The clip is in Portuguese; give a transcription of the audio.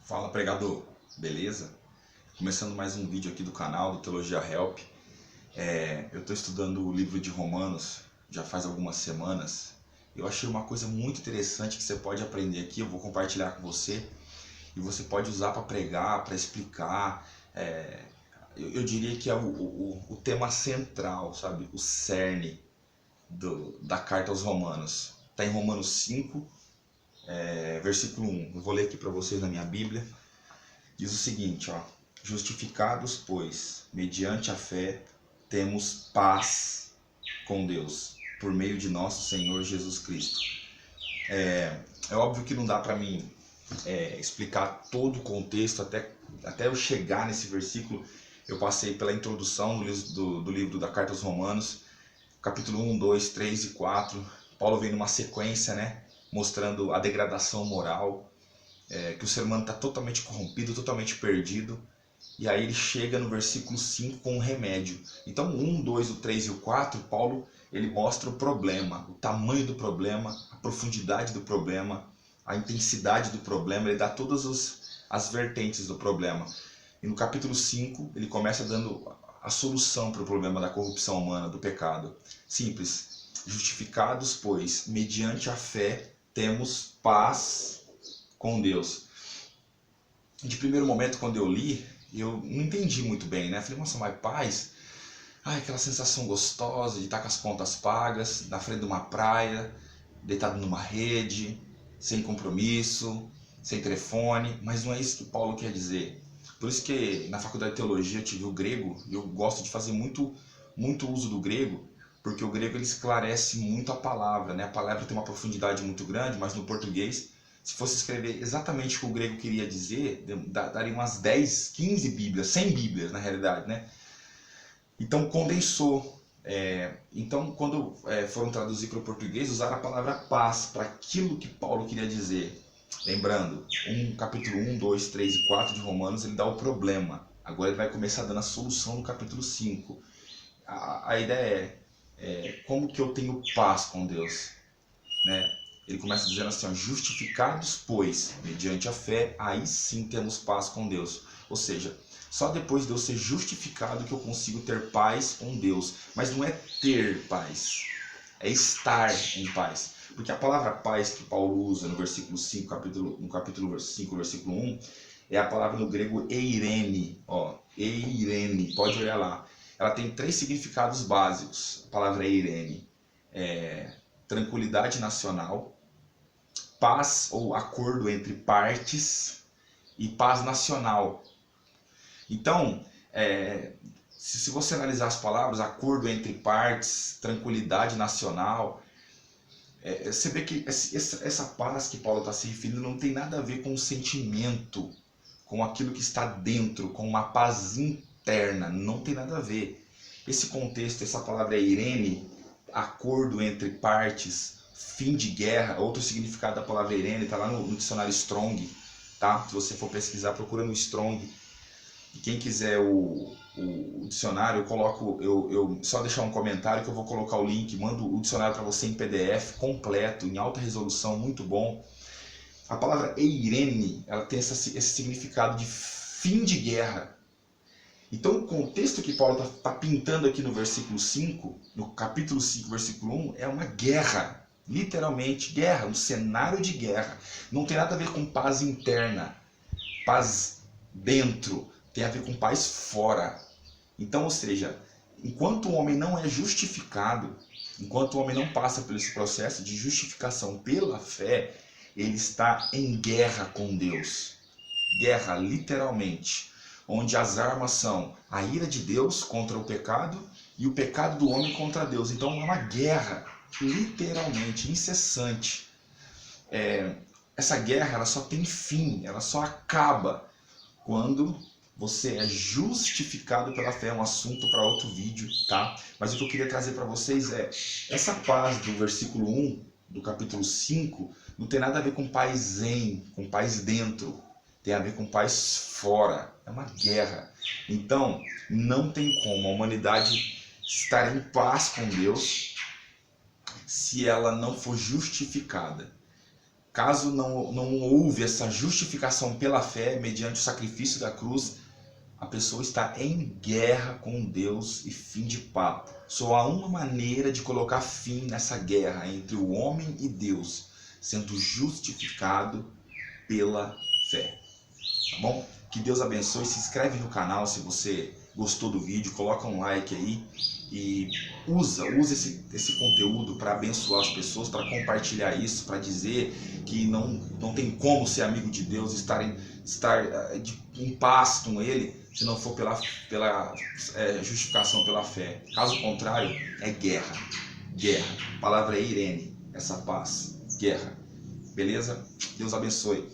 Fala, pregador, beleza? Começando mais um vídeo aqui do canal do Teologia Help. Eu estou estudando o livro de Romanos já faz algumas semanas. Eu achei uma coisa muito interessante que você pode aprender aqui, eu vou compartilhar com você. E você pode usar para pregar, para explicar. Eu diria que é o tema central, sabe? O cerne da carta aos Romanos. Está em Romanos 5, versículo 1. Eu vou ler aqui para vocês na minha Bíblia. Diz o seguinte, ó: justificados, pois, mediante a fé, temos paz com Deus, por meio de nosso Senhor Jesus Cristo. É óbvio que não dá para mim explicar todo o contexto, até eu chegar nesse versículo. Eu passei pela introdução do livro da Carta aos Romanos, capítulo 1, 2, 3 e 4. Paulo vem numa sequência, né, mostrando a degradação moral, que o ser humano está totalmente corrompido, totalmente perdido. E aí ele chega no versículo 5 com um remédio. Então o 1, 2, o 3 e o 4, Paulo ele mostra o problema, o tamanho do problema, a profundidade do problema, a intensidade do problema, ele dá todas as vertentes do problema. E no capítulo 5 ele começa dando a solução para o problema da corrupção humana, do pecado. Simples: justificados, pois, mediante a fé, temos paz com Deus. De primeiro momento, quando eu li, eu não entendi muito bem, né? Falei, nossa, mas paz? Aquela sensação gostosa de estar com as contas pagas, na frente de uma praia, deitado numa rede, sem compromisso, sem telefone. Mas não é isso que Paulo quer dizer. Por isso que na faculdade de teologia eu tive o grego, e eu gosto de fazer muito uso do grego, porque o grego ele esclarece muito a palavra, né? A palavra tem uma profundidade muito grande, mas no português, se fosse escrever exatamente o que o grego queria dizer, daria umas 10, 15 bíblias, 100 bíblias na realidade, né? Então condensou. Então quando foram traduzir para o português, usaram a palavra paz para aquilo que Paulo queria dizer. Lembrando, capítulo 1, 2, 3 e 4 de Romanos, ele dá o problema. Agora ele vai começar dando a solução no capítulo 5. A ideia como que eu tenho paz com Deus, né? Ele começa dizendo assim, ó: justificados, pois, mediante a fé, aí sim temos paz com Deus. Ou seja, só depois de eu ser justificado que eu consigo ter paz com Deus. Mas não é ter paz, é estar em paz. Porque a palavra paz que Paulo usa no versículo 5, no capítulo 5, versículo 1, é a palavra no grego eirene. Eirene, pode olhar lá. Ela tem 3 significados básicos. A palavra eirene é tranquilidade nacional, paz ou acordo entre partes e paz nacional. Então, se você analisar as palavras, acordo entre partes, tranquilidade nacional, você vê que essa paz que Paulo está se referindo não tem nada a ver com o sentimento, com aquilo que está dentro, com uma paz interna, não tem nada a ver. Esse contexto, essa palavra é irene, acordo entre partes, fim de guerra. Outro significado da palavra irene está lá no dicionário Strong, tá? Se você for pesquisar, procura no Strong. E quem quiser o dicionário, eu só deixar um comentário que eu vou colocar o link, mando o dicionário para você em PDF completo, em alta resolução, muito bom. A palavra eirene, ela tem esse significado de fim de guerra. Então o contexto que Paulo está pintando aqui no versículo 5, no capítulo 5, versículo 1, é uma guerra. Literalmente guerra, um cenário de guerra. Não tem nada a ver com paz interna, paz dentro, tem a ver com paz fora. Então, ou seja, enquanto o homem não é justificado, enquanto o homem não passa por esse processo de justificação pela fé, ele está em guerra com Deus. Guerra, literalmente, onde as armas são a ira de Deus contra o pecado e o pecado do homem contra Deus. Então é uma guerra, literalmente, incessante. Essa guerra ela só tem fim, ela só acaba quando você é justificado pela fé. É um assunto para outro vídeo, tá? Mas o que eu queria trazer para vocês é essa paz do versículo 1 do capítulo 5 não tem nada a ver com paz com paz dentro, tem a ver com paz fora. É uma guerra. Então não tem como a humanidade estar em paz com Deus se ela não for justificada. Caso não houve essa justificação pela fé, mediante o sacrifício da cruz, a pessoa está em guerra com Deus e fim de papo. Só há uma maneira de colocar fim nessa guerra entre o homem e Deus, sendo justificado pela fé. Tá bom? Que Deus abençoe. Se inscreve no canal se você gostou do vídeo, coloca um like aí e usa esse conteúdo para abençoar as pessoas, para compartilhar isso, para dizer que não tem como ser amigo de Deus, estar em paz com Ele, se não for pela justificação pela fé. Caso contrário, é guerra. Guerra. A palavra é Irene, essa paz. Guerra. Beleza? Deus abençoe.